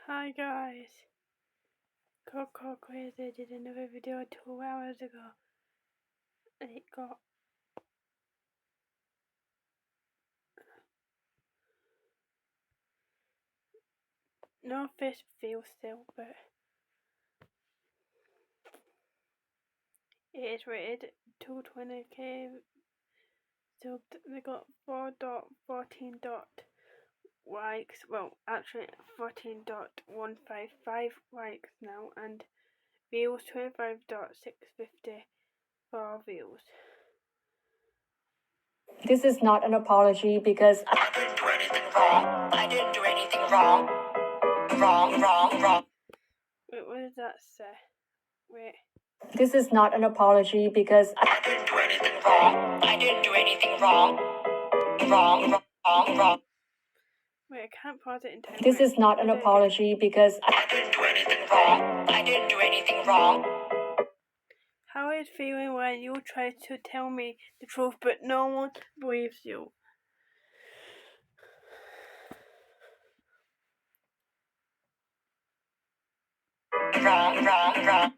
Hi guys, Coco Crazy did another video 2 hours ago and it got no fish feel still, but it is rated 220k subbed. They got 4.14 likes, well actually 14.155 likes now, and views 25.654 views. This is not an apology because I didn't do anything wrong. I didn't do anything wrong. Wrong. Wait, what does that say? Wait. This is not an apology because I didn't do anything wrong. I didn't do anything wrong. Wrong. Wait, I can't pause it in time. This is not an apology because I didn't do anything wrong. I didn't do anything wrong. How are you feeling when you try to tell me the truth but no one believes you? Wrong.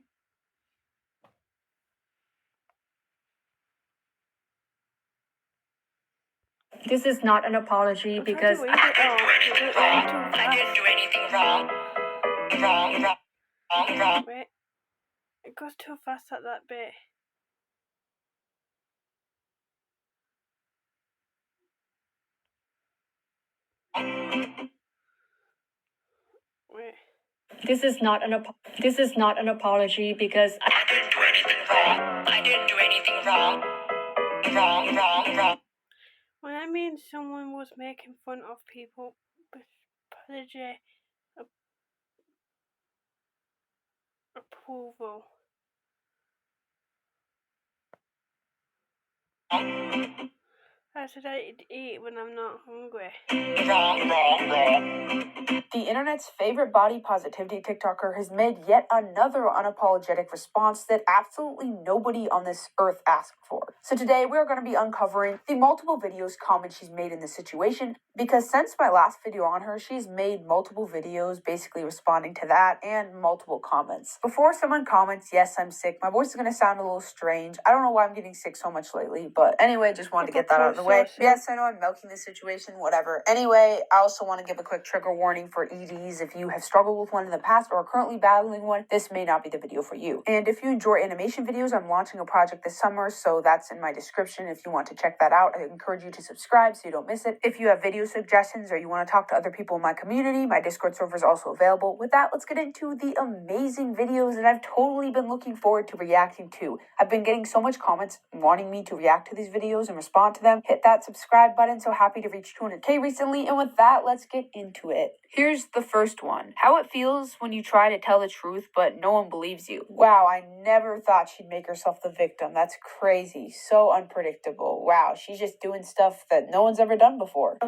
This is not an apology because I didn't do anything wrong. Wrong. Wait, it goes too fast at that bit. Wait. This is not an apology because I didn't do anything wrong. I didn't do anything wrong. Wrong. When I mean someone was making fun of people with apology approval. I said I'd eat when I'm not hungry. Wrong. The internet's favorite body positivity TikToker has made yet another unapologetic response that absolutely nobody on this earth asked for. So today we're going to be uncovering the multiple videos comments she's made in this situation, because since my last video on her, she's made multiple videos basically responding to that and multiple comments. Before someone comments, yes, I'm sick, my voice is going to sound a little strange. I don't know why I'm getting sick so much lately, but anyway, just wanted to get that out of the way. Yes, I know I'm milking the situation, whatever. Anyway, I also want to give a quick trigger warning for EDs. If you have struggled with one in the past or are currently battling one, this may not be the video for you. And if you enjoy animation videos, I'm launching a project this summer, so that's in my description if you want to check that out. I encourage you to subscribe so you don't miss it. If you have video suggestions or you want to talk to other people in my community, my Discord server is also available. With that, let's get into the amazing videos that I've totally been looking forward to reacting to. I've been getting so much comments wanting me to react to these videos and respond to them. Hit that subscribe button. So happy to reach 200k recently. And with that, let's get into it. Here's the first one. How it feels when you try to tell the truth, but no one believes you. Wow, I never thought she'd make herself the victim. That's crazy. So unpredictable. Wow, she's just doing stuff that no one's ever done before.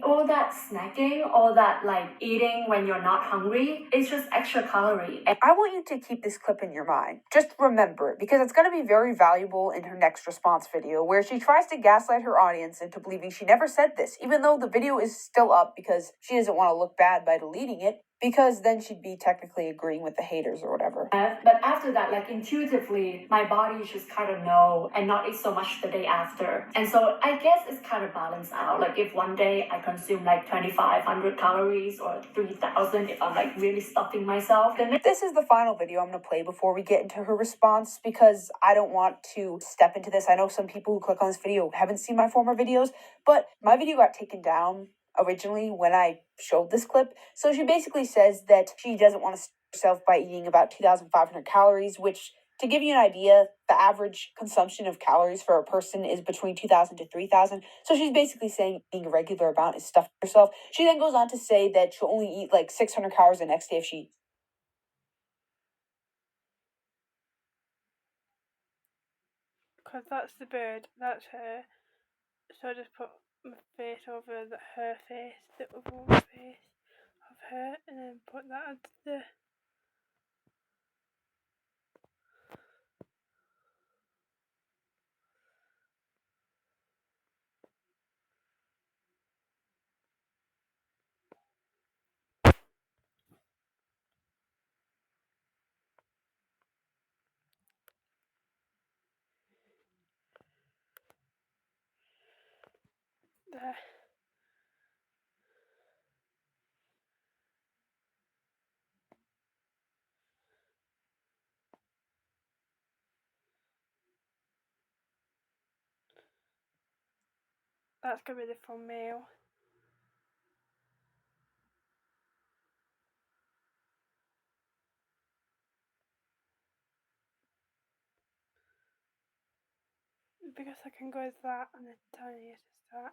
All that snacking, all that like eating when you're not hungry, it's just extra calorie. I want you to keep this clip in your mind. Just remember it, because it's going to be very valuable in her next response video, where she tries to gaslight her audience into believing she never said this, even though the video is still up because she doesn't want to look bad by deleting it, because then she'd be technically agreeing with the haters or whatever. But after that, like intuitively, my body just kind of know and not eat so much the day after. And so I guess it's kind of balanced out. Like if one day I consume like 2,500 calories or 3,000, if I'm like really stuffing myself, then this is the final video I'm going to play before we get into her response, because I don't want to step into this. I know some people who click on this video haven't seen my former videos, but my video got taken down originally when I showed this clip. So she basically says that she doesn't want to starve herself by eating about 2,500 calories, which, to give you an idea, the average consumption of calories for a person is between 2,000 to 3,000. So she's basically saying eating a regular amount is stuffing herself. She then goes on to say that she'll only eat like 600 calories the next day if she... Because that's the bird, that's her. So I just put my face over her face, the other face of her, and then put that as the... there. That's going to be the thumbnail. Because I can go as that and then tiny it as that.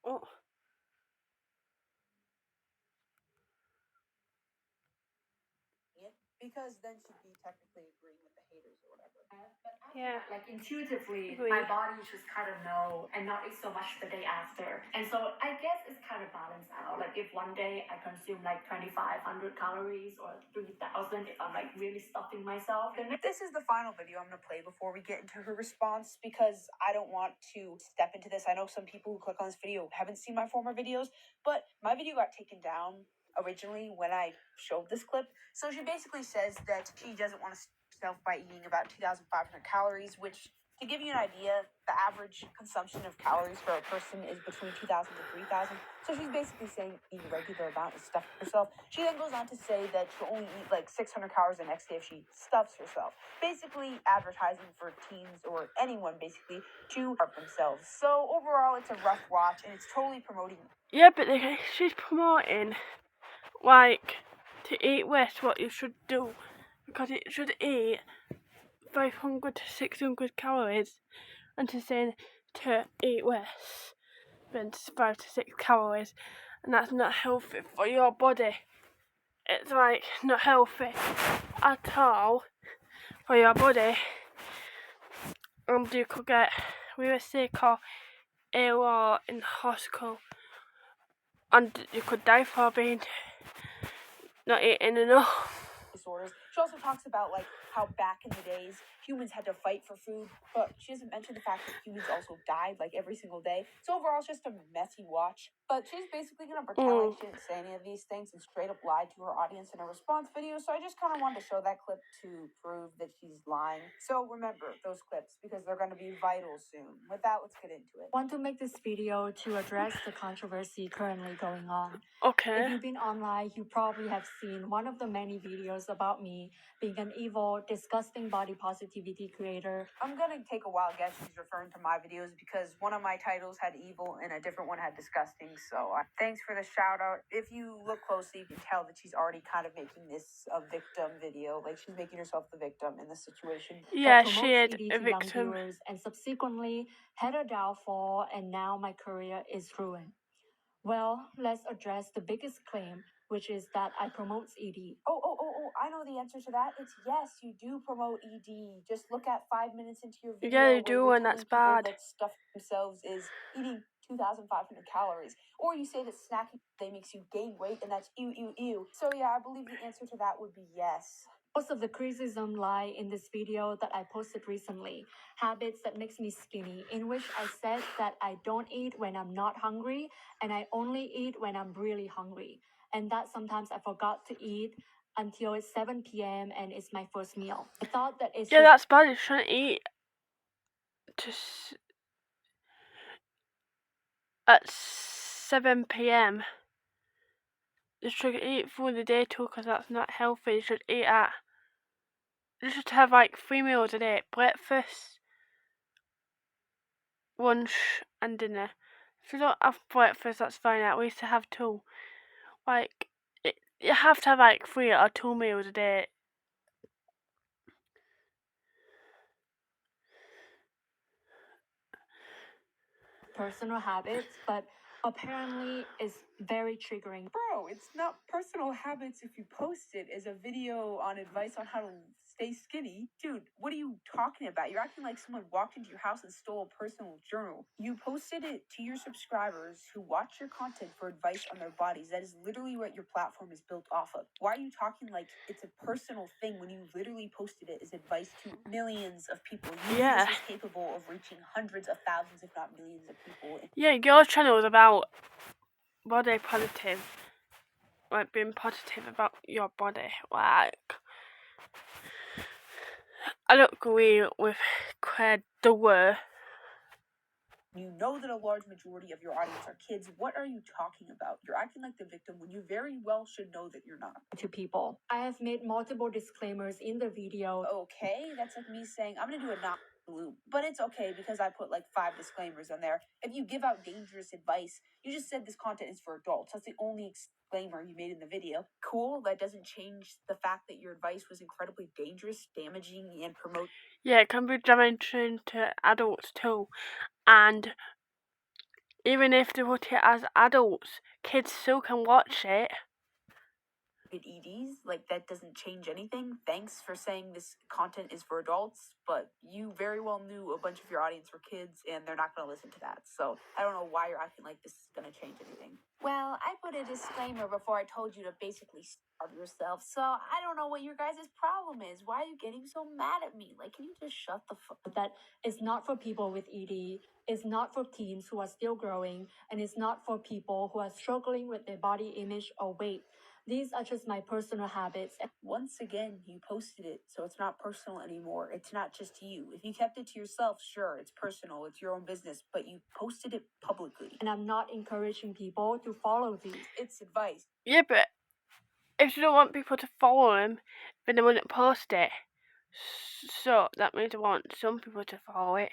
Oh, Because then she'd be technically agreeing with the haters or whatever. yeah. Like intuitively, Agree. my body just kind of know and not eat so much the day after. And so I guess it's kind of balanced out. Like if one day I consume like 2,500 calories or 3,000 if I'm like really stuffing myself, then This is the final video I'm going to play before we get into her response because I don't want to step into this. I know some people who click on this video haven't seen my former videos, but my video got taken down originally when I showed this clip. So she basically says that she doesn't want to herself by eating about 2,500 calories, which, to give you an idea, the average consumption of calories for a person is between 2,000 to 3,000. So she's basically saying eat a regular amount and stuff herself. She then goes on to say that she'll only eat like 600 calories the next day if she stuffs herself. Basically advertising for teens or anyone basically to hurt themselves. So overall, it's a rough watch and it's totally promoting. Yeah, but she's promoting, like, to eat less what you should do. Because it should eat 500 to 600 calories. And she's saying to eat less than 5 to 6 calories. And that's not healthy for your body. It's like not healthy at all for your body. And you could get really sick or ill or in hospital. And you could die for being not eating enough. Disorders. She also talks about like how back in the days humans had to fight for food, but she doesn't mention the fact that humans also died like every single day. So overall, it's just a messy watch. But she's basically gonna pretend like she didn't say any of these things and straight up lied to her audience in a response video. So I just kind of wanted to show that clip to prove that she's lying. So remember those clips because they're going to be vital soon. With that, let's get into it. I want to make this video to address the controversy currently going on. Okay. If you've been online, you probably have seen one of the many videos about me being an evil, disgusting body positivity creator. I'm gonna take a wild guess she's referring to my videos because one of my titles had evil and a different one had disgusting. So thanks for the shout out. If you look closely, you can tell that she's already kind of making this a victim video. Like she's making herself the victim in this situation. Yeah, that she is promotes ED a to young victim. viewers and subsequently had a downfall, and now my career is ruined. Well, let's address the biggest claim, which is that I promote ED. Oh, I know the answer to that. It's yes, you do promote ED. Just look at 5 minutes into your video. Yeah, you where do, you're and that's telling people bad. that stuff themselves is eating 2,500 calories. Or you say that snacking today makes you gain weight, and that's ew. So yeah, I believe the answer to that would be yes. Most of the criticism lie in this video that I posted recently, Habits That Makes Me Skinny, in which I said that I don't eat when I'm not hungry, and I only eat when I'm really hungry, and that sometimes I forgot to eat until it's 7 p.m. and it's my first meal. I thought that it's Yeah, just that's bad. You shouldn't eat at 7 p.m. You should eat through the day too, because that's not healthy. You should have like 3 meals a day: breakfast, lunch, and dinner. If you don't have breakfast, that's fine. At least to have 2. Like you have to have like 3 or 2 meals a day. personal habits, but apparently it's very triggering. Bro, it's not personal habits if you post it as a video on advice on how to stay skinny. Dude, what are you talking about? You're acting like someone walked into your house and stole a personal journal. You posted it to your subscribers who watch your content for advice on their bodies. That is literally what your platform is built off of. Why are you talking like it's a personal thing when you literally posted it as advice to millions of people? You Yeah. is capable of reaching hundreds of thousands, if not millions of people. Yeah, your channel is about body positive. Like being positive about your body. Like I don't agree with Claire Dewar. You know that a large majority of your audience are kids. What are you talking about? You're acting like the victim when you very well should know that you're not. To people. I have made multiple disclaimers in the video. Okay, that's like me saying I'm gonna do a not loop, but it's okay because I put like 5 disclaimers on there. If you give out dangerous advice, you just said this content is for adults. That's the only disclaimer you made in the video. Cool, that doesn't change the fact that your advice was incredibly dangerous, damaging, and promote. Yeah, it can be damaging to adults too. And even if they put it as adults, kids still can watch it. EDs, like that doesn't change anything. Thanks for saying this content is for adults, but you very well knew a bunch of your audience were kids and they're not going to listen to that. So I don't know why you're acting like this is going to change anything. Well, I put a disclaimer before I told you to basically starve yourself, so I don't know what your guys' problem is. Why are you getting so mad at me? Like, can you just shut the fuck up? That is not for people with ED, it's not for teens who are still growing, and it's not for people who are struggling with their body image or weight. These are just my personal habits. Once again, you posted it, so it's not personal anymore. It's not just you. If you kept it to yourself, sure, it's personal, it's your own business, but you posted it publicly. And I'm not encouraging people to follow these. It's advice. Yeah, but if you don't want people to follow him, then they wouldn't post it. So that means I want some people to follow it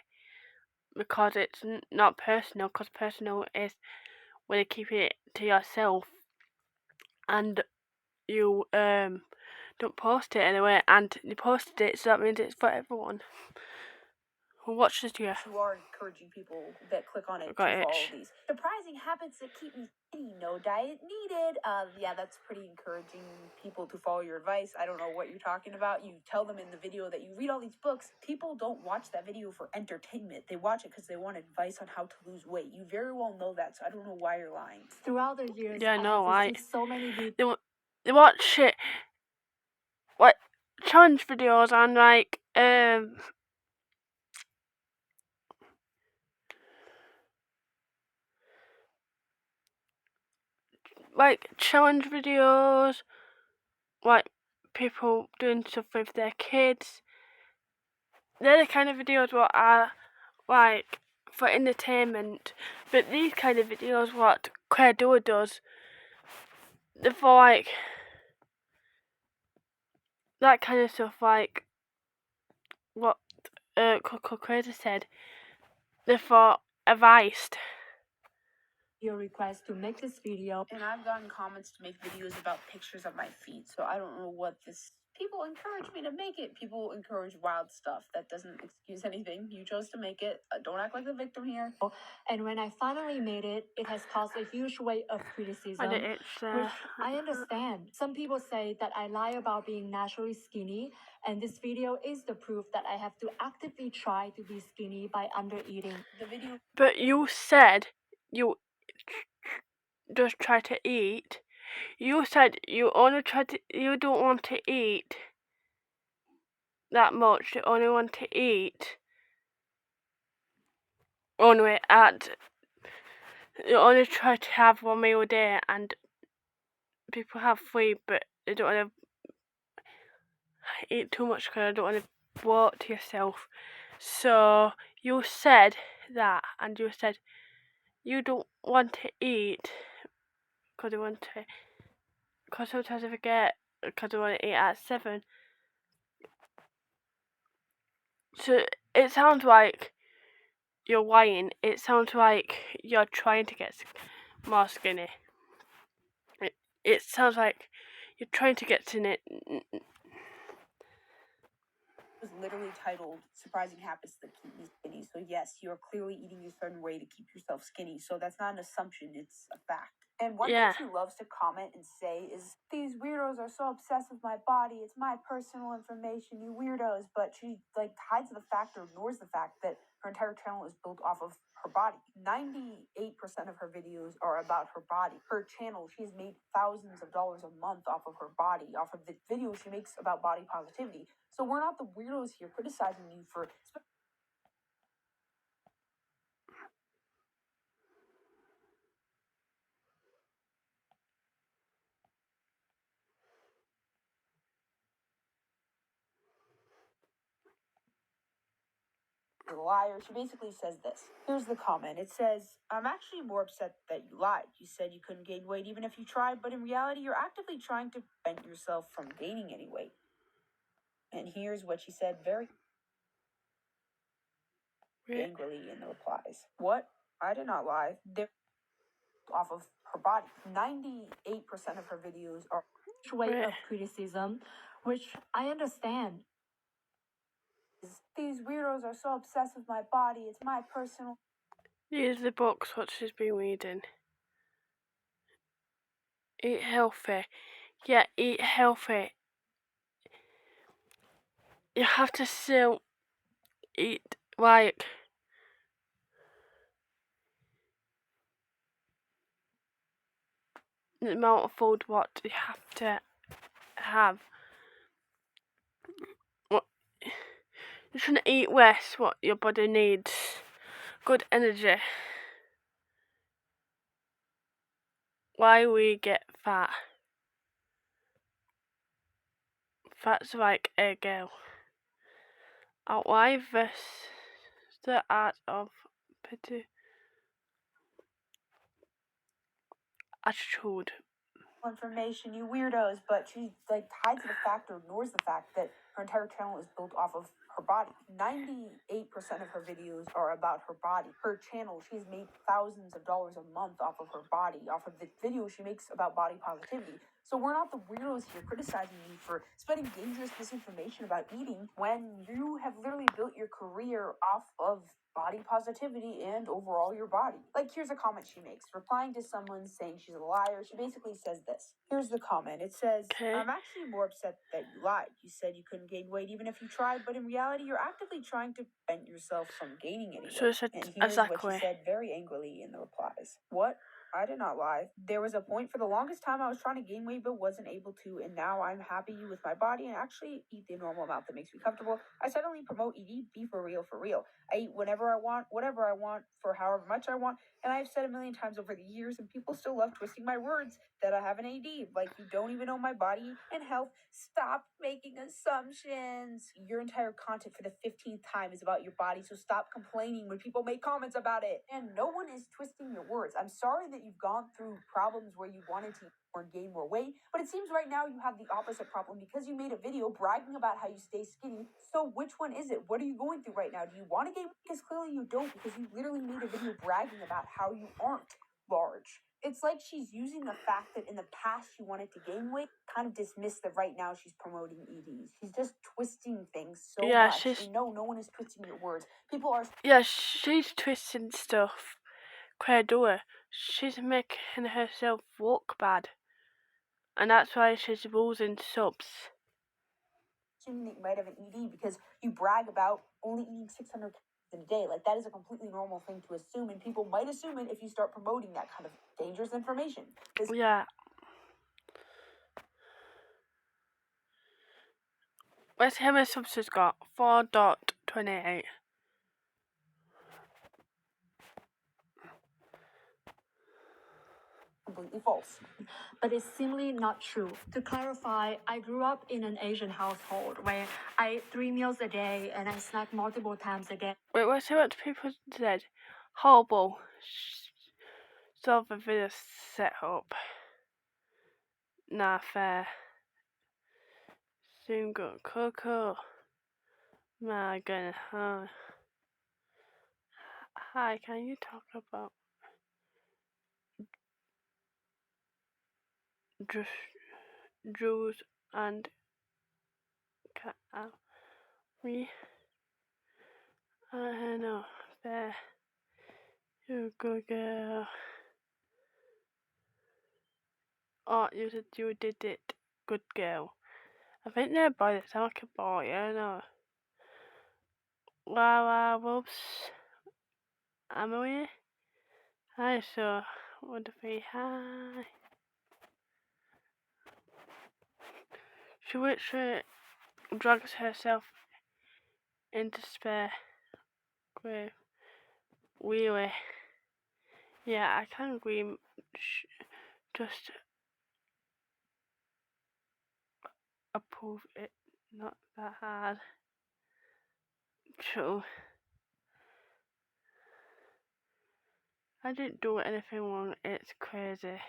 because it's not personal. Because personal is when you keep it to yourself and you don't post it anyway, and you posted it, so that means it's for everyone who watches you. You are encouraging people that click on it to Got it. follow these. Surprising habits that keep me skinny, no diet needed. Yeah, that's pretty encouraging people to follow your advice. I don't know what you're talking about. You tell them in the video that you read all these books. People don't watch that video for entertainment. They watch it because they want advice on how to lose weight. You very well know that, so I don't know why you're lying. Throughout the years, Yeah, no, I have received so many videos. They watch it, like challenge videos and like challenge videos, like people doing stuff with their kids. They're the kind of videos what are like for entertainment, but these kind of videos what Claire Dewar does, they're for like that kind of stuff, like what Claire said, they're for advice. Your request to make this video, and I've gotten comments to make videos about pictures of my feet, so I don't know what this. People encourage me to make it. People encourage wild stuff. That doesn't excuse anything. You chose to make it. Don't act like the victim here. and when I finally made it, it has caused a huge wave of criticism, which I understand. Some people say that I lie about being naturally skinny, and this video is the proof that I have to actively try to be skinny by under-eating. The video. But you said you just try to eat. You said you don't want to eat that much. You only want to eat you only try to have one meal a day, and people have 3, but they don't want to eat too much because they don't want to bloat to yourself. So you said that, and you said you don't want to eat because sometimes I forget because I want to eat at 7. So it sounds like you're lying. It sounds like you're trying to get more skinny. It sounds like you're trying to get skinny. Was literally titled "Surprising Habits That Keep Me Skinny." So yes, you are clearly eating a certain way to keep yourself skinny. So that's not an assumption; it's a fact. And one thing she loves to comment and say is, "These weirdos are so obsessed with my body. It's my personal information, you weirdos." But she hides the fact or ignores the fact that her entire channel is built off of her body. 98% of her videos are about her body. Her channel, she's made thousands of dollars a month off of her body, off of the videos she makes about body positivity. So we're not the weirdos here criticizing you for. a liar, she basically says this. Here's the comment. It says, I'm actually more upset that you lied. You said you couldn't gain weight even if you tried, but in reality, you're actively trying to prevent yourself from gaining any weight. And here's what she said very angrily in the replies. What? I did not lie. They're off of her body. 98% of her videos are way of criticism, which I understand. These weirdos are so obsessed with my body. It's my personal. Here's the books what she's been reading. Eat healthy. Yeah, eat healthy. You have to still eat like the amount of food what you have to have. What you shouldn't eat less what your body needs. Good energy. Why we get fat? Fat's like a girl. Outline the art of pity attitude. Information, you weirdos, but she hides the fact or ignores the fact that her entire channel is built off of her body. 98% of her videos are about her body. Her channel, she's made thousands of dollars a month off of her body, off of the videos she makes about body positivity. So we're not the weirdos here criticizing you for spreading dangerous misinformation about eating when you have literally built your career off of body positivity and overall your body. Here's a comment she makes. Replying to someone saying she's a liar, she basically says this. Here's the comment. It says, I'm actually more upset that you lied. You said you couldn't gain weight even if you tried, but in reality, you're actively trying to prevent yourself from gaining any weight. So it's and here's what she said very angrily in the replies. What? I did not lie. There was a point for the longest time I was trying to gain weight but wasn't able to, and now I'm happy with my body and actually eat the normal amount that makes me comfortable. I suddenly promote eating, be for real, for real. I eat whenever I want, whatever I want, for however much I want, and I've said a million times over the years, and people still love twisting my words that I have an AD. You don't even know my body and health. Stop making assumptions. Your entire content for the 15th time is about your body, so stop complaining when people make comments about it. And no one is twisting your words. I'm sorry that you've gone through problems where you wanted to or gain more weight, but it seems right now you have the opposite problem because you made a video bragging about how you stay skinny. So which one is it? What are you going through right now? Do you want to gain weight? Because clearly you don't, because you literally made a video bragging about how you aren't large. It's like she's using the fact that in the past she wanted to gain weight, kind of dismiss that right now she's promoting EDs. She's just twisting things so much. And no one is twisting your words. People are. Yeah, she's twisting stuff. Credula. She's making herself look bad. And that's why she's losing subs. That you might have an ED because you brag about only eating 600 in a day. That is a completely normal thing to assume, and people might assume it if you start promoting that kind of dangerous information. Yeah. Let's see how many subs she's got. 4.28. Completely false. But it's simply not true. To clarify, I grew up in an Asian household where I ate 3 meals a day and I snack multiple times a day. Wait, let's see what people said. Horrible. Saw the video set up. Nah, fair. Soon got Coco. My goodness. Hi, can you talk about Jules and me? I know. There. You're a good girl. Oh, you said you did it. Good girl. I think they're by the sound like a boy, I know. Wow, whoops. Emily? Hi, so. Want to say hi? She literally drags herself into despair. Grave. Really? Yeah, I can agree. Just approve it. Not that hard. True. I didn't do anything wrong. It's crazy.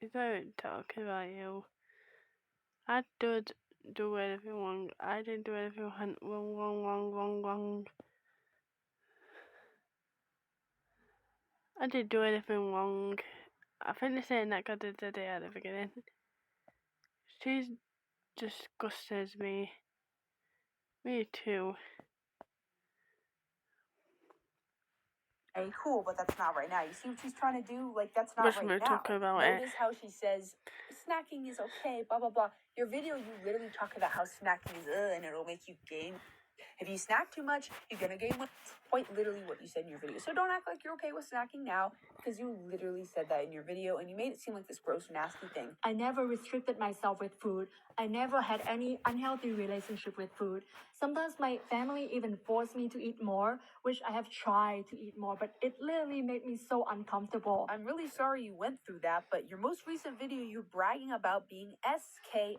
Is that talking about you? I did do anything wrong. I didn't do anything wrong. I didn't do anything wrong. I think they're saying that God did it at the beginning. She's disgusts me. Me too. Hey, cool, but that's not right now. You see what she's trying to do? Like, that's not Wish right we were now. talking about it. Notice how she says, snacking is okay, blah, blah, blah. Your video, you literally talk about how snacking is, and it'll make you gain. If you snack too much, you're gonna gain weight. It's quite literally what you said in your video. So don't act like you're okay with snacking now, because you literally said that in your video, and you made it seem like this gross, nasty thing. I never restricted myself with food. I never had any unhealthy relationship with food. Sometimes my family even forced me to eat more, which I have tried to eat more, but it literally made me so uncomfortable. I'm really sorry you went through that, but your most recent video, you're bragging about being SKINNY.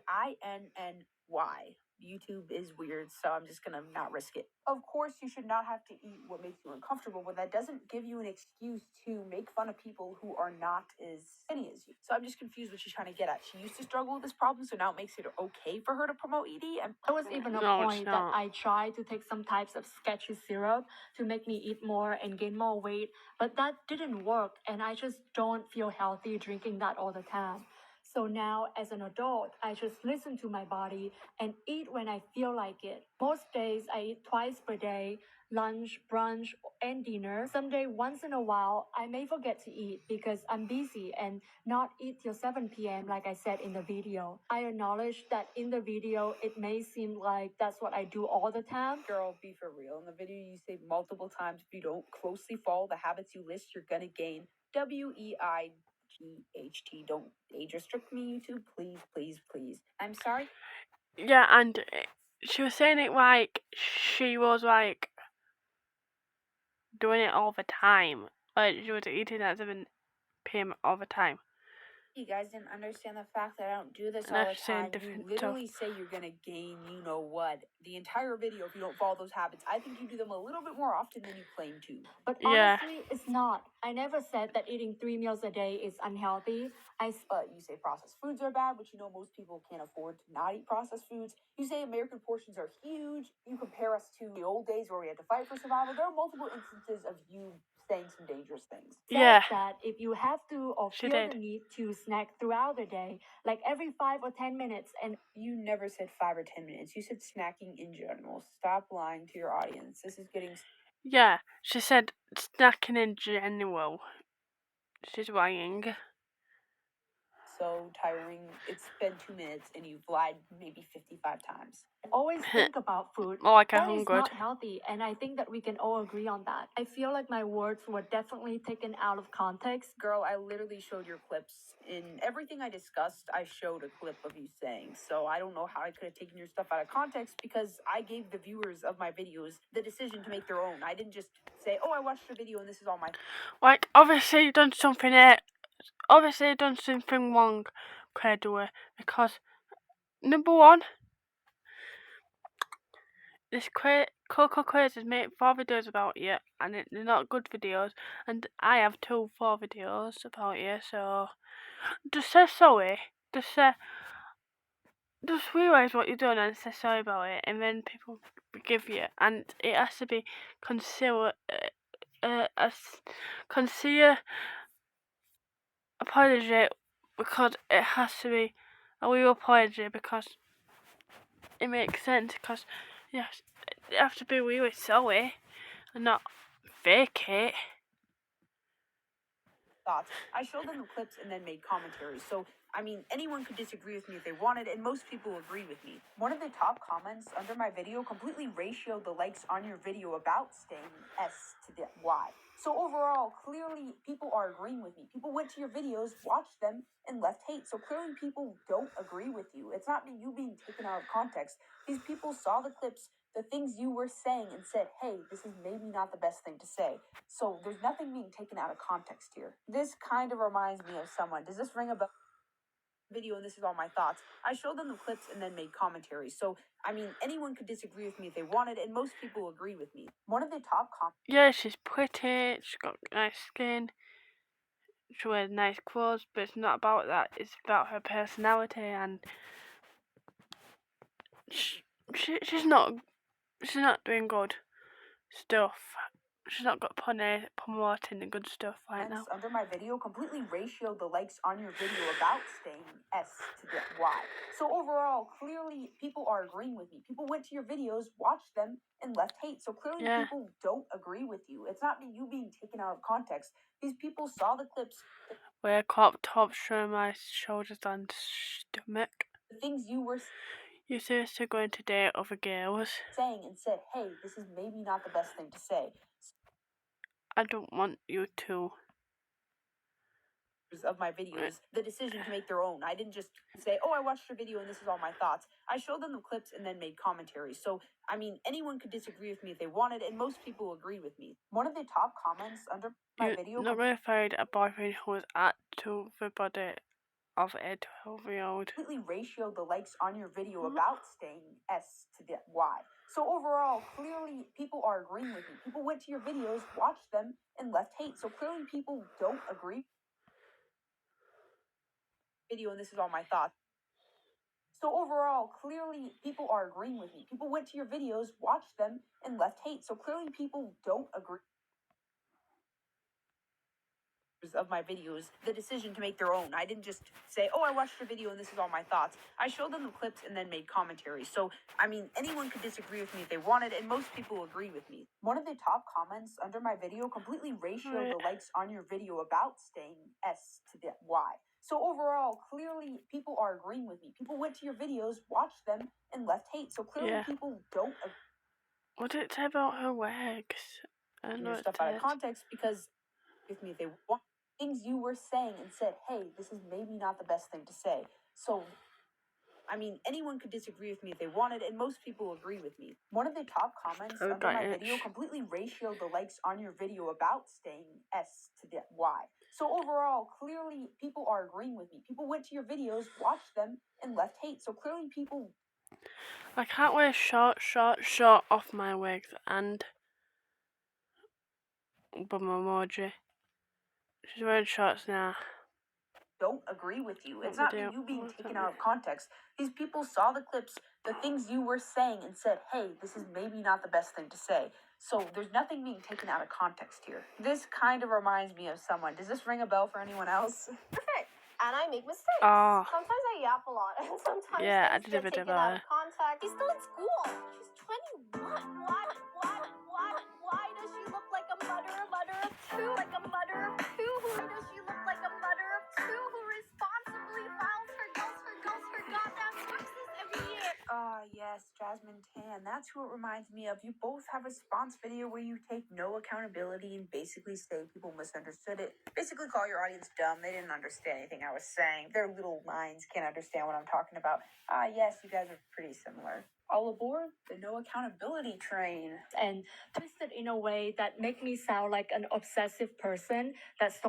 YouTube is weird, so I'm just gonna not risk it. Of course, you should not have to eat what makes you uncomfortable, but that doesn't give you an excuse to make fun of people who are not as skinny as you. So I'm just confused what she's trying to get at. She used to struggle with this problem, so now it makes it okay for her to promote ED. And There was even a No, it's point that not. I tried to take some types of sketchy syrup to make me eat more and gain more weight, but that didn't work, and I just don't feel healthy drinking that all the time. So now, as an adult, I just listen to my body and eat when I feel like it. Most days, I eat twice per day, lunch, brunch, and dinner. Someday, once in a while, I may forget to eat because I'm busy and not eat till 7 p.m. like I said in the video. I acknowledge that in the video, it may seem like that's what I do all the time. girl, be for real. In the video, you say multiple times, if you don't closely follow the habits you list, you're gonna gain WEIGHT. Don't age restrict me, YouTube. Please, please, please. I'm sorry. Yeah, and she was saying it like she was like doing it all the time. Like she was eating at 7 p.m. all the time. You guys didn't understand the fact that I don't do this And all that's the saying time. You different literally say you're gonna gain you know what the entire video if you don't follow those habits. I think you do them a little bit more often than you claim to. But Yeah. honestly, it's not. I never said that eating 3 meals a day is unhealthy. But you say processed foods are bad, which you know most people can't afford to not eat processed foods. You say American portions are huge. You compare us to the old days where we had to fight for survival. There are multiple instances of you saying some dangerous things. Yeah. That if you have to or She feel did. the need to snack throughout the day, like every 5 or 10 minutes, and You never said 5 or 10 minutes. You said snacking in general. Stop lying to your audience. This is getting Yeah, she said snacking in general. She's lying. so tiring. It's been 2 minutes and you've lied maybe 55 times. always think about food. More like a That is hundred. not healthy, and I think that we can all agree on that. I feel like my words were definitely taken out of context. Girl, I literally showed your clips. In everything I discussed, I showed a clip of you saying. So I don't know how I could have taken your stuff out of context because I gave the viewers of my videos the decision to make their own. I didn't just say, oh, I watched your video and this is all my... Like, obviously you've done something wrong, Credua, because number one, this Coco Quiz has made 4 videos about you, and they're not good videos, and I have 4 videos about you, so just say sorry, just realise what you've done and say sorry about it, and then people forgive you, and it has to be consider apology, because it has to be a real apology, because it makes sense, because yes, you have to be really sorry and not fake it. Thoughts. I showed them the clips and then made commentaries. So, I mean, anyone could disagree with me if they wanted, and most people agree with me. One of the top comments under my video completely ratioed the likes on your video about staying S to the Y. So overall, clearly people are agreeing with me. People went to your videos, watched them, and left hate. So clearly people don't agree with you. It's not you being taken out of context. These people saw the clips, the things you were saying, and said, hey, this is maybe not the best thing to say. So there's nothing being taken out of context here. This kind of reminds me of someone. Does this ring a bell? video and this is all my thoughts. I showed them the clips and then made commentaries. So, I mean, anyone could disagree with me if they wanted, and most people agree with me. One of the top Yeah, she's pretty, she's got nice skin, she wears nice clothes, but it's not about that, it's about her personality, and she's not doing good stuff. She's not got promoting the good stuff right now. under my video completely ratioed the likes on your video about staying S to the Y. So overall, clearly people are agreeing with me. People went to your videos, watched them, and left hate. So clearly people don't agree with you. It's not you being taken out of context. These people saw the clips. Wear crop top, show my shoulders and stomach. The things you were You're seriously going to date other girls? saying and said, hey, this is maybe not the best thing to say. I don't want you to. Of my videos the decision to make their own. I didn't just say, oh, I watched your video and this is all my thoughts. I showed them the clips and then made commentaries. So, I mean, anyone could disagree with me if they wanted, and most people agree with me. One of the top comments under my video... Not really afraid a boyfriend who was at to the body of a 12-year-old. Completely ratioed the likes on your video about staying S to the Y. So overall, clearly people are agreeing with me. People went to your videos, watched them, and left hate. So clearly people don't agree. Video and this is all my thoughts. So overall, clearly people are agreeing with me. People went to your videos, watched them, and left hate. So clearly people don't agree of my videos the decision to make their own. I didn't just say, oh, I watched your video and this is all my thoughts. I showed them the clips and then made commentaries. So, I mean, anyone could disagree with me if they wanted, and most people agree with me. One of the top comments under my video completely ratioed the likes on your video about staying S to the Y. So overall, clearly people are agreeing with me. People went to your videos, watched them, and left hate. So clearly people don't agree. What did it say about her legs? I don't know stuff out of context because with me if they want things you were saying and said, hey, this is maybe not the best thing to say. So, I mean, anyone could disagree with me if they wanted, and most people agree with me. One of the top comments under my video completely ratioed the likes on your video about staying S to the Y. So overall, clearly people are agreeing with me. People went to your videos, watched them, and left hate. So clearly people... I can't wear short off my legs and bum emoji. She's wearing shorts now. Don't agree with you. It's not you being taken out of context. These people saw the clips, the things you were saying, and said, hey, this is maybe not the best thing to say. So there's nothing being taken out of context here. This kind of reminds me of someone. Does this ring a bell for anyone else? Perfect. And I make mistakes. Oh. Sometimes I yap a lot, and sometimes I things did a get bit taken of out of context. She's still in school. She's 21. Why does she look like a mother of two? Like a mother of two? Why does she look like a mother of two who responsibly files her goddamn taxes every year? Yes, Jasmine Tan. That's who it reminds me of. You both have a response video where you take no accountability and basically say people misunderstood it. Basically call your audience dumb. They didn't understand anything I was saying. Their little minds can't understand what I'm talking about. Yes, you guys are pretty similar. All aboard the no accountability train. And twisted in a way that make me sound like an obsessive person that's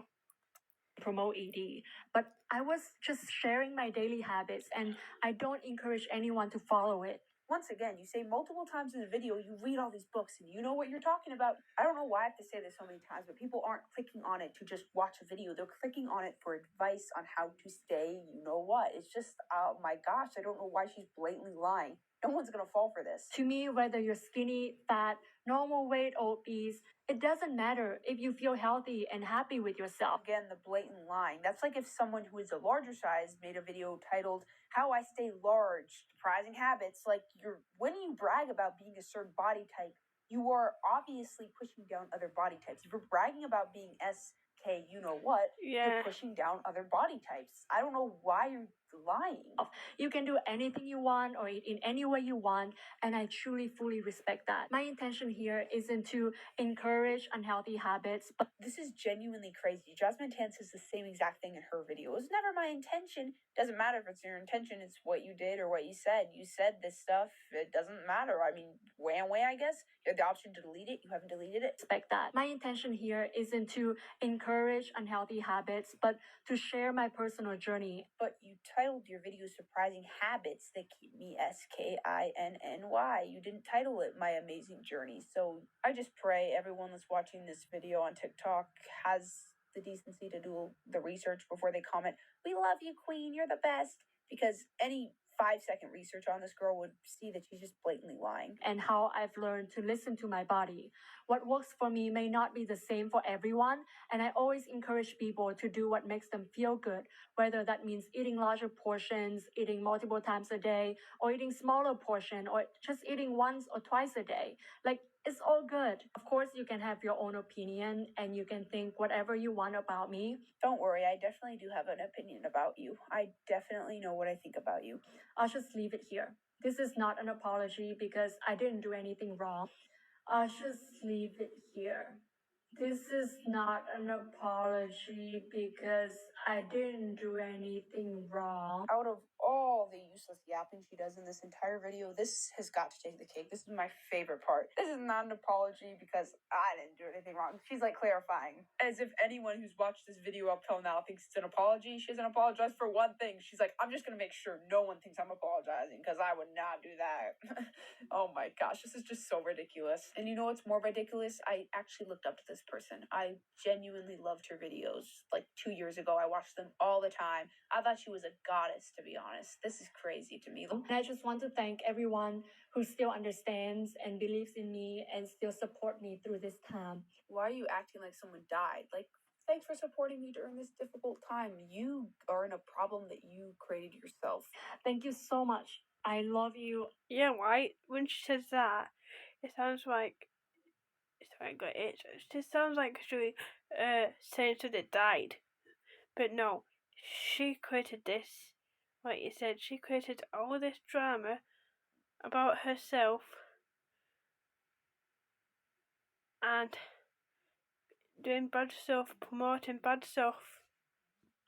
promote ED. But I was just sharing my daily habits, and I don't encourage anyone to follow it. Once again, you say multiple times in the video, you read all these books and you know what you're talking about. I don't know why I have to say this so many times, but people aren't clicking on it to just watch a video. They're clicking on it for advice on how to stay, you know what. It's just, oh my gosh, I don't know why she's blatantly lying. No one's going to fall for this. To me, whether you're skinny, fat, normal weight, or obese, it doesn't matter if you feel healthy and happy with yourself. Again, the blatant lying. That's like if someone who is a larger size made a video titled, How I Stay Large, Surprising Habits. Like, when you brag about being a certain body type, you are obviously pushing down other body types. If you're bragging about being SK, you know what, you're pushing down other body types. I don't know why you're lying. You can do anything you want or eat in any way you want, and I truly fully respect that. My intention here isn't to encourage unhealthy habits, but this is genuinely crazy. Jasmine Tan says the same exact thing in her video. It was never my intention. Doesn't matter if it's your intention, it's what you did or what you said. You said this stuff, it doesn't matter. I mean, way, I guess. You have the option to delete it, you haven't deleted it. Respect that. My intention here isn't to encourage unhealthy habits, but to share my personal journey. But you titled your video Surprising Habits That Keep Me SKINNY. You didn't title it My Amazing Journey. So I just pray everyone that's watching this video on TikTok has the decency to do the research before they comment, "We love you, Queen, you're the best." Because any 5-second research on this girl would see that she's just blatantly lying. And how I've learned to listen to my body. What works for me may not be the same for everyone, and I always encourage people to do what makes them feel good, whether that means eating larger portions, eating multiple times a day, or eating smaller portion, or just eating once or twice a day. Like, it's all good. Of course, you can have your own opinion and you can think whatever you want about me. Don't worry, I definitely do have an opinion about you. I definitely know what I think about you. I'll just leave it here. This is not an apology because I didn't do anything wrong. I'll just leave it here. This is not an apology because I didn't do anything wrong. Out of all the useless yapping she does in this entire video, this has got to take the cake. This is my favorite part. This is not an apology because I didn't do anything wrong. She's like clarifying. As if anyone who's watched this video up till now thinks it's an apology. She doesn't apologize for one thing. She's like, I'm just going to make sure no one thinks I'm apologizing because I would not do that. Oh my gosh, this is just so ridiculous. And you know what's more ridiculous? I actually looked up to this person. I genuinely loved her videos. Like 2 years ago, I watched them all the time. I thought she was a goddess, to be honest. This is crazy to me. And I just want to thank everyone who still understands and believes in me and still support me through this time. Why are you acting like someone died? Like, thanks for supporting me during this difficult time. You are in a problem that you created yourself. Thank you so much. I love you. Yeah, right. When she says that, it sounds like sorry, I got it. It just sounds like she saying that it died, but no, she created this. Like you said, she created all this drama about herself and doing bad stuff, promoting bad stuff.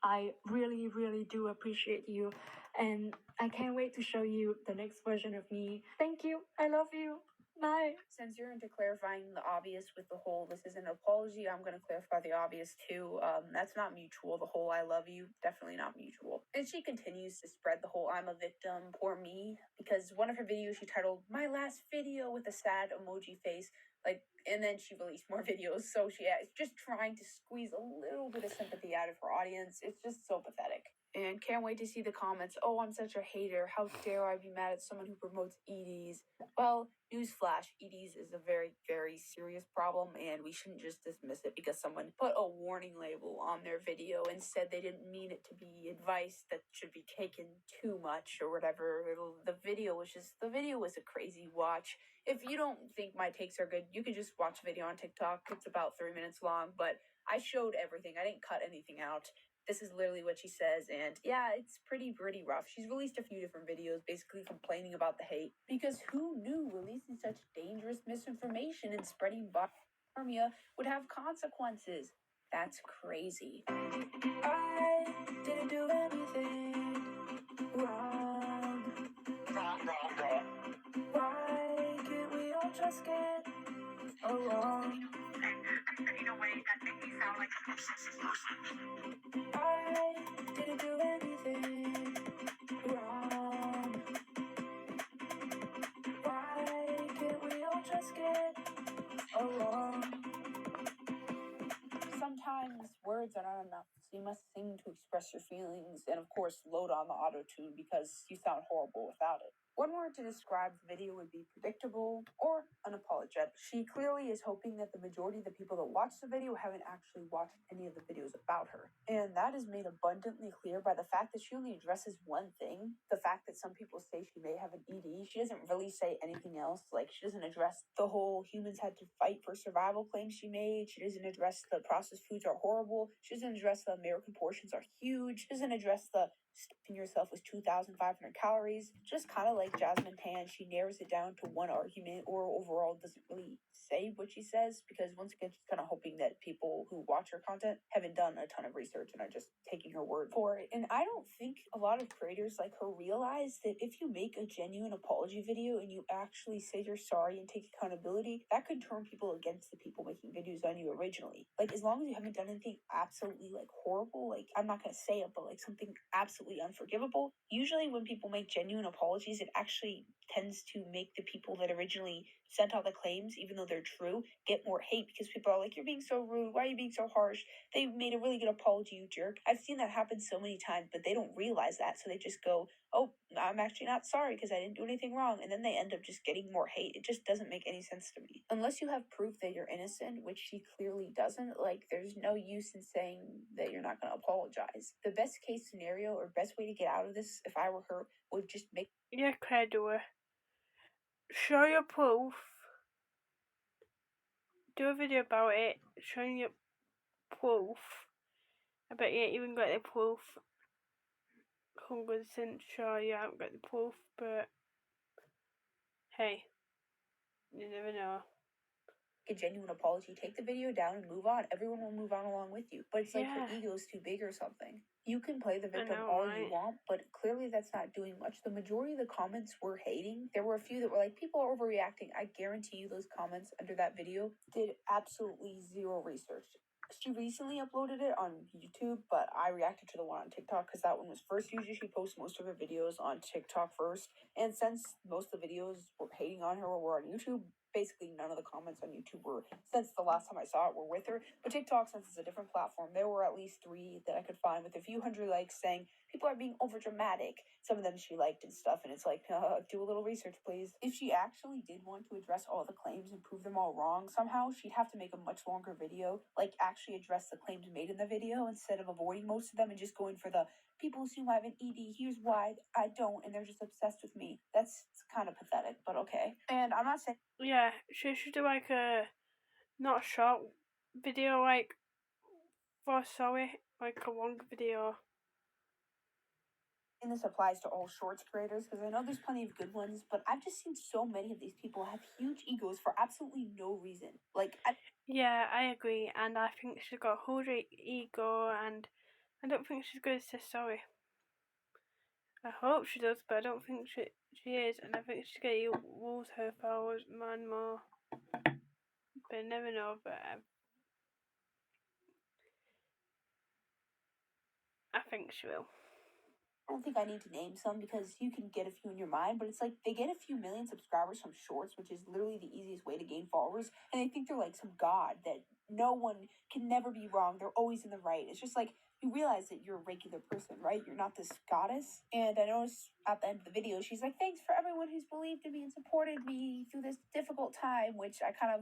I really, really do appreciate you, and I can't wait to show you the next version of me. Thank you. I love you. Bye. Since you're into clarifying the obvious with the whole this is an apology, I'm going to clarify the obvious too. That's not mutual. The whole I love you, definitely not mutual. And she continues to spread the whole I'm a victim, poor me, because one of her videos she titled My Last Video with a sad emoji face. And then she released more videos, so she is just trying to squeeze a little bit of sympathy out of her audience. It's just so pathetic. And can't wait to see the comments. Oh, I'm such a hater. How dare I be mad at someone who promotes EDs? Well, newsflash, EDs is a very, very serious problem, and we shouldn't just dismiss it because someone put a warning label on their video and said they didn't mean it to be advice that should be taken too much or whatever. The video was a crazy watch. If you don't think my takes are good, you can just watch the video on TikTok. It's about 3 minutes long, but I showed everything. I didn't cut anything out. This is literally what she says, and yeah, it's pretty rough. She's released a few different videos basically complaining about the hate, because who knew releasing such dangerous misinformation and spreading bacteria would have consequences? That's crazy. I didn't do anything wrong. Why can't we all just get along? In a way that makes me sound like a possessive person. I didn't do anything wrong. Why can't we all just get along? Sometimes words are not enough, so you must sing to express your feelings, and of course load on the auto-tune because you sound horrible without it. One word to describe the video would be predictable or unapologetic. She clearly is hoping that the majority of the people that watch the video haven't actually watched any of the videos about her. And that is made abundantly clear by the fact that she only addresses one thing. The fact that some people say she may have an ED. She doesn't really say anything else. Like, she doesn't address the whole humans had to fight for survival claim she made. She doesn't address the processed foods are horrible. She doesn't address the American portions are huge. She doesn't address the stuffing yourself with 2,500 calories. Just kind of like Jasmine Tan, she narrows it down to one argument, or overall doesn't really say what she says, because once again, she's kind of hoping that people who watch her content haven't done a ton of research and are just taking her word for it. And I don't think a lot of creators like her realize that if you make a genuine apology video and you actually say you're sorry and take accountability, that could turn people against the people making videos on you originally. Like, as long as you haven't done anything absolutely like horrible, like, I'm not gonna say it, but like something absolutely absolutely unforgivable. Usually when people make genuine apologies, it actually tends to make the people that originally sent out the claims, even though they're true, get more hate because people are like, you're being so rude, why are you being so harsh? They made a really good apology, you jerk. I've seen that happen so many times, but they don't realize that, so they just go, oh, I'm actually not sorry because I didn't do anything wrong, and then they end up just getting more hate. It just doesn't make any sense to me. Unless you have proof that you're innocent, which she clearly doesn't, like, there's no use in saying that you're not going to apologize. The best case scenario or best way to get out of this, if I were her, would just make... Yeah, Claire, do it. Show your proof. Do a video about it, showing your proof. I bet you ain't even got the proof. 100% sure you haven't got the proof, but hey, you never know. A genuine apology, take the video down and move on. Everyone will move on along with you. But it's like her ego's too big or something. You can play the victim all you want, but clearly that's not doing much. The majority of the comments were hating. There were a few that were like, people are overreacting. I guarantee you those comments under that video did absolutely zero research. She recently uploaded it on YouTube, but I reacted to the one on TikTok because that one was first. Usually she posts most of her videos on TikTok first. And since most of the videos were hating on her or were on YouTube, basically none of the comments on YouTube were, since the last time I saw it, were with her. But TikTok, since it's a different platform, there were at least 3 that I could find with a few hundred likes saying people are being over dramatic. Some of them she liked and stuff, and it's like, do a little research, please. If she actually did want to address all the claims and prove them all wrong somehow, she'd have to make a much longer video, like actually address the claims made in the video instead of avoiding most of them and just going for the people assume I have an ED, here's why I don't, and they're just obsessed with me. That's kind of pathetic, but okay. And I'm not saying... Yeah, she should do like a, not a short video, like, for sorry, like a long video. And this applies to all shorts creators, because I know there's plenty of good ones, but I've just seen so many of these people have huge egos for absolutely no reason. Like, yeah, I agree, and I think she's got a huge ego, and I don't think she's going to say sorry. I hope she does, but I don't think she is, and I think she's going to lose her followers more and more. But I never know, but I think she will. I don't think I need to name some because you can get a few in your mind, but it's like they get a few million subscribers from shorts, which is literally the easiest way to gain followers, and they think they're like some god that no one can never be wrong. They're always in the right. It's just like, you realize that you're a regular person, right? You're not this goddess. And I noticed at the end of the video, she's like, thanks for everyone who's believed in me and supported me through this difficult time, which I kind of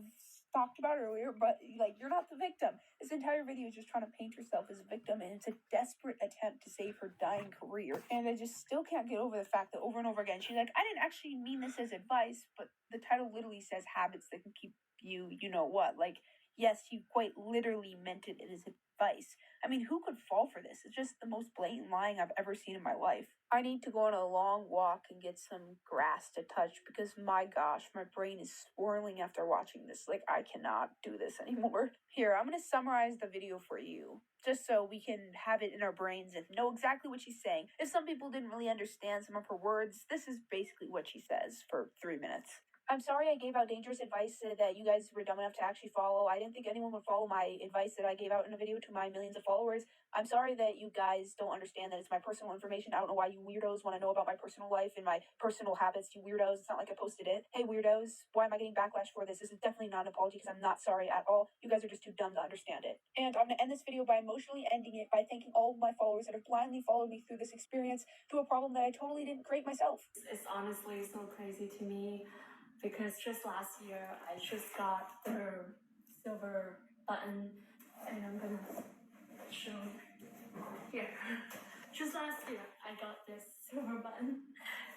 talked about earlier, but like, you're not the victim. This entire video is just trying to paint herself as a victim, and it's a desperate attempt to save her dying career. And I just still can't get over the fact that over and over again, she's like, I didn't actually mean this as advice, but the title literally says habits that can keep you, you know what, like, yes, you quite literally meant it as advice. I mean, who could fall for this? It's just the most blatant lying I've ever seen in my life. I need to go on a long walk and get some grass to touch because, my gosh, my brain is swirling after watching this. Like, I cannot do this anymore. Here, I'm going to summarize the video for you, just so we can have it in our brains and know exactly what she's saying. If some people didn't really understand some of her words, this is basically what she says for 3 minutes. I'm sorry I gave out dangerous advice that you guys were dumb enough to actually follow. I didn't think anyone would follow my advice that I gave out in a video to my millions of followers. I'm sorry that you guys don't understand that it's my personal information. I don't know why you weirdos want to know about my personal life and my personal habits, you weirdos. It's not like I posted it. Hey, weirdos, why am I getting backlash for this? This is definitely not an apology because I'm not sorry at all. You guys are just too dumb to understand it. And I'm going to end this video by emotionally ending it by thanking all of my followers that have blindly followed me through this experience, through a problem that I totally didn't create myself. It's honestly so crazy to me because just last year I just got the silver button, and I'm gonna show here. Just last year I got this silver button.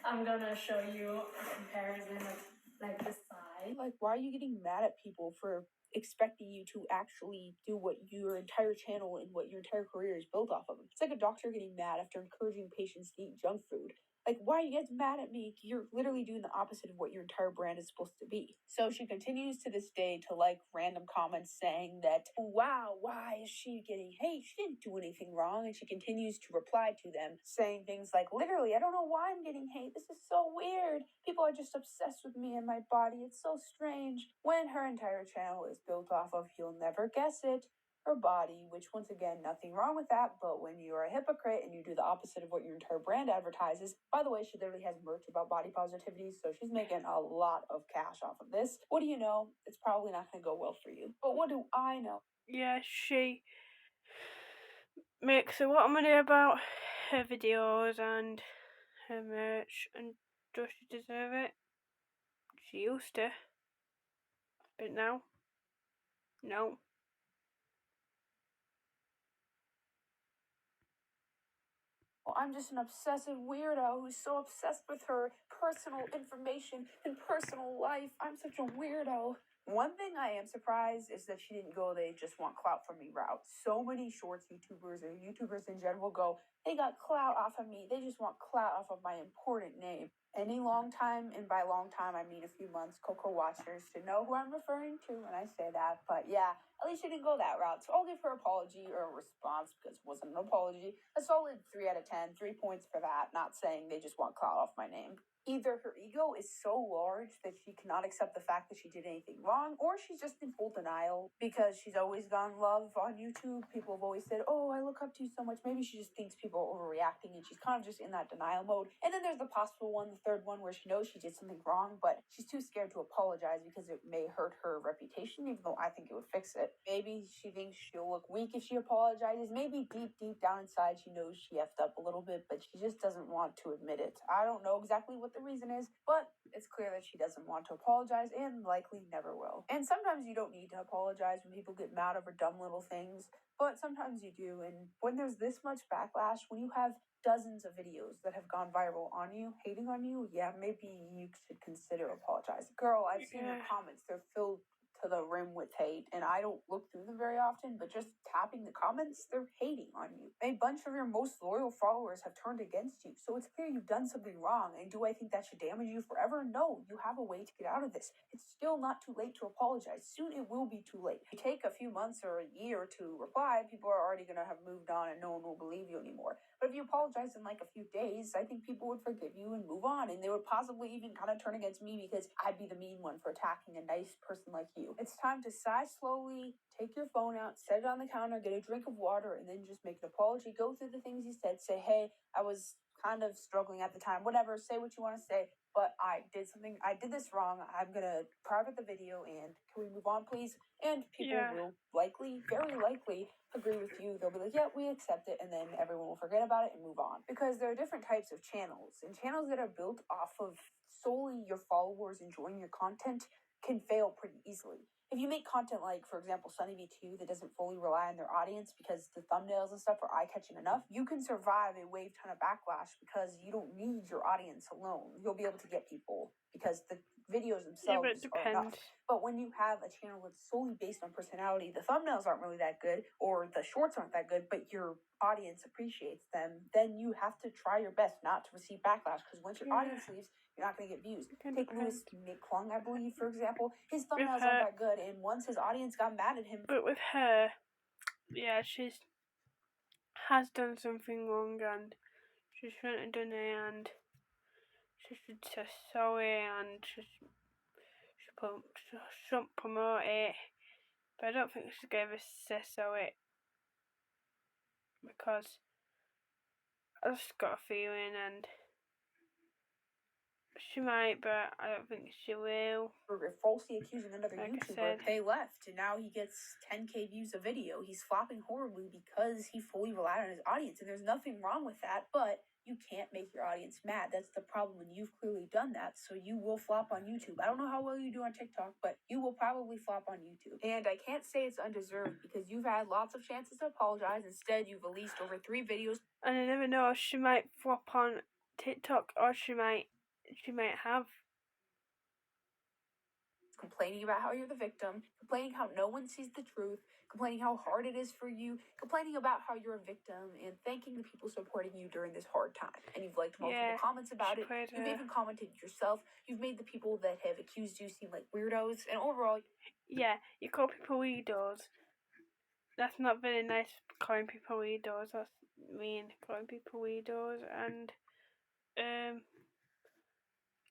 I'm gonna show you a comparison of like the size. Like, why are you getting mad at people for expecting you to actually do what your entire channel and what your entire career is built off of? It's like a doctor getting mad after encouraging patients to eat junk food. Like, why are you guys mad at me? You're literally doing the opposite of what your entire brand is supposed to be. So she continues to this day to like random comments saying that, wow, why is she getting hate? She didn't do anything wrong. And she continues to reply to them saying things like, literally, I don't know why I'm getting hate. This is so weird. People are just obsessed with me and my body. It's so strange. When her entire channel is built off of, you'll never guess it, her body, which once again, nothing wrong with that. But when you're a hypocrite and you do the opposite of what your entire brand advertises, by the way, she literally has merch about body positivity, so she's making a lot of cash off of this. What do you know? It's probably not going to go well for you. But what do I know? Yeah, she makes a lot of money about her videos and her merch, and does she deserve it? She used to, but now, no. Well, I'm just an obsessive weirdo who's so obsessed with her personal information and personal life. I'm such a weirdo. One thing I am surprised is that she didn't go, they just want clout from me route. So many shorts YouTubers or YouTubers in general go, they got clout off of me. They just want clout off of my important name. Any long time, and by long time I mean a few months, Coco watchers should know who I'm referring to when I say that. But yeah, at least she didn't go that route. So I'll give her an apology or a response because it wasn't an apology. A solid 3 out of 10, 3 points for that. Not saying they just want clout off my name. Either her ego is so large that she cannot accept the fact that she did anything wrong, or she's just in full denial because she's always gone love on YouTube. People have always said, oh, I look up to you so much. Maybe she just thinks people are overreacting and she's kind of just in that denial mode. And then there's the possible one, the third one, where she knows she did something wrong, but she's too scared to apologize because it may hurt her reputation, even though I think it would fix it. Maybe she thinks she'll look weak if she apologizes. Maybe deep down inside she knows she effed up a little bit, but she just doesn't want to admit it. I don't know exactly what the reason is, but it's clear that she doesn't want to apologize and likely never will. And sometimes you don't need to apologize when people get mad over dumb little things, but sometimes you do. And when there's this much backlash, when you have dozens of videos that have gone viral on you, hating on you, yeah, maybe you should consider apologizing. Girl, I've seen your comments. They're filled to the rim with hate, and I don't look through them very often, but just tapping the comments, they're hating on you. A bunch of your most loyal followers have turned against you, so it's clear you've done something wrong. And do I think that should damage you forever? No, you have a way to get out of this. It's still not too late to apologize. Soon it will be too late. If you take a few months or a year to reply, people are already going to have moved on and no one will believe you anymore. But if you apologize in like a few days, I think people would forgive you and move on, and they would possibly even kind of turn against me because I'd be the mean one for attacking a nice person like you. It's time to sigh slowly, take your phone out, set it on the counter, get a drink of water, and then just make an apology. Go through the things you said. Say, hey, I was kind of struggling at the time. Whatever, say what you want to say. But I did this wrong. I'm gonna private the video, and can we move on, please? And people will likely, very likely, agree with you. They'll be like, yeah, we accept it, and then everyone will forget about it and move on. Because there are different types of channels, and channels that are built off of solely your followers enjoying your content can fail pretty easily. If you make content like, for example, SunnyV2 that doesn't fully rely on their audience because the thumbnails and stuff are eye-catching enough, you can survive a wave ton of backlash because you don't need your audience alone. You'll be able to get people because the videos themselves are enough. But when you have a channel that's solely based on personality, the thumbnails aren't really that good or the shorts aren't that good, but your audience appreciates them, then you have to try your best not to receive backlash, because once your audience leaves, you're not going to get views. Take Louis McClung, I believe, for example. His thumbnails aren't that good, and once his audience got mad at him. But with her, yeah, she's has done something wrong and she shouldn't have done it, and she should say sorry, and she shouldn't promote it. But I don't think she gave us say sorry because I just got a feeling, and she might, but I don't think she will. For falsely accusing another YouTuber, they left, and now he gets 10k views a video. He's flopping horribly because he fully relied on his audience, and there's nothing wrong with that, but you can't make your audience mad. That's the problem, and you've clearly done that, so you will flop on YouTube. I don't know how well you do on TikTok, but you will probably flop on YouTube. And I can't say it's undeserved because you've had lots of chances to apologize. Instead, you've released over 3 videos. And I never know, she might flop on TikTok, or she might have. Complaining about how you're the victim, complaining how no one sees the truth, complaining how hard it is for you, complaining about how you're a victim, and thanking the people supporting you during this hard time. And you've liked multiple comments about it. You've even commented yourself. You've made the people that have accused you seem like weirdos, and overall... Yeah, you call people weirdos. That's not very nice, calling people weirdos. That's mean, calling people weirdos, and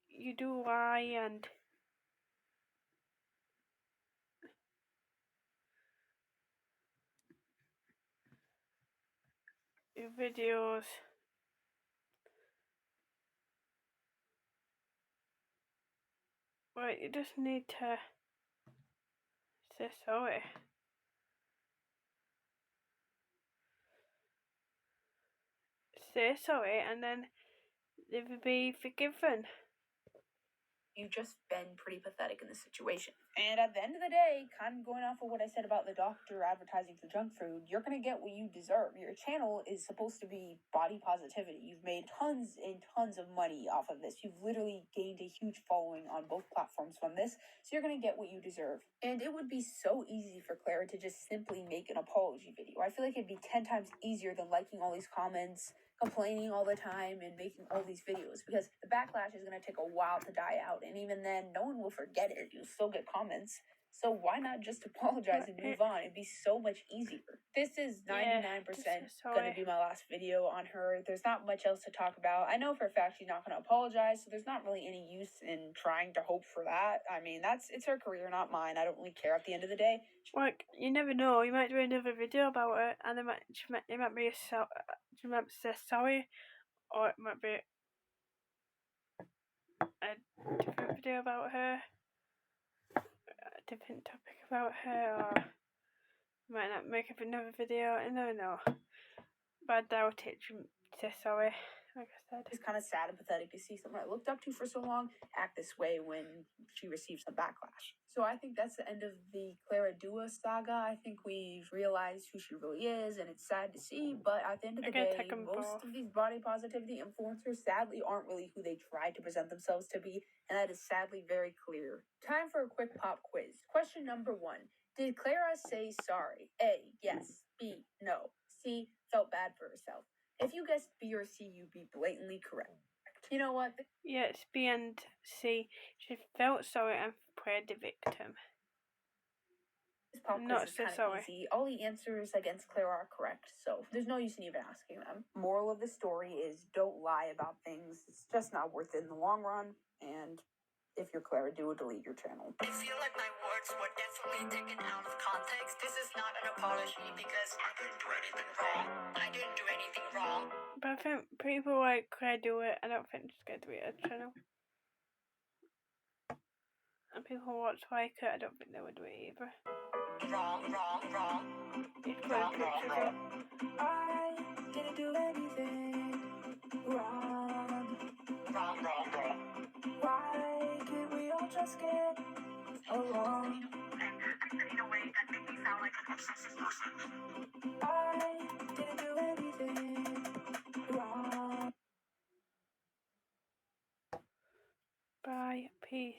you do lie, and your videos. Right, you just need to say sorry. Say sorry and then they will be forgiven. You've just been pretty pathetic in this situation. And at the end of the day, kind of going off of what I said about the doctor advertising for junk food, you're going to get what you deserve. Your channel is supposed to be body positivity. You've made tons and tons of money off of this. You've literally gained a huge following on both platforms from this, so you're going to get what you deserve. And it would be so easy for Clara to just simply make an apology video. I feel like it'd be 10 times easier than liking all these comments, complaining all the time, and making all these videos, because the backlash is going to take a while to die out, and even then no one will forget it. You'll still get comments, so why not just apologize and move on? It'd be so much easier. This is 99% going to be my last video on her. There's not much else to talk about. I know for a fact she's not going to apologize, so there's not really any use in trying to hope for that. I mean, it's her career, not mine. I don't really care at the end of the day. Like, you never know, you might do another video about it and they might say sorry, or it might be a different video about her, a different topic about her, or you might not make up another video. I never know, but I doubt it. She say sorry, like I said. It's kind of sad and pathetic to see someone I looked up to for so long act this way when she receives some backlash. So I think that's the end of the Clara Dua saga. I think we've realized who she really is, and it's sad to see, but at the end of the day, most of these body positivity influencers sadly aren't really who they try to present themselves to be, and that is sadly very clear. Time for a quick pop quiz. Question number 1. Did Clara say sorry? A, yes. B, no. C, felt bad for herself. If you guessed B or C, you'd be blatantly correct. You know what? Yeah, it's B and C. She felt sorry and played the victim. This pop quiz is kind of easy. All the answers against Clara are correct, so there's no use in even asking them. Moral of the story is don't lie about things. It's just not worth it in the long run, and if you're Clara Dua, delete your channel. I feel like my words were definitely taken out of context. This is not an apology because I didn't do anything wrong. I didn't do anything wrong. But I think people like Clara Dua, I don't think she's going to delete her channel. And people who watch like her, I don't think they would do it either. Wrong. I didn't do anything wrong. Why can't we all just get along? In a way that made me sound like a obsessive person. I didn't do anything wrong. Bye. Peace.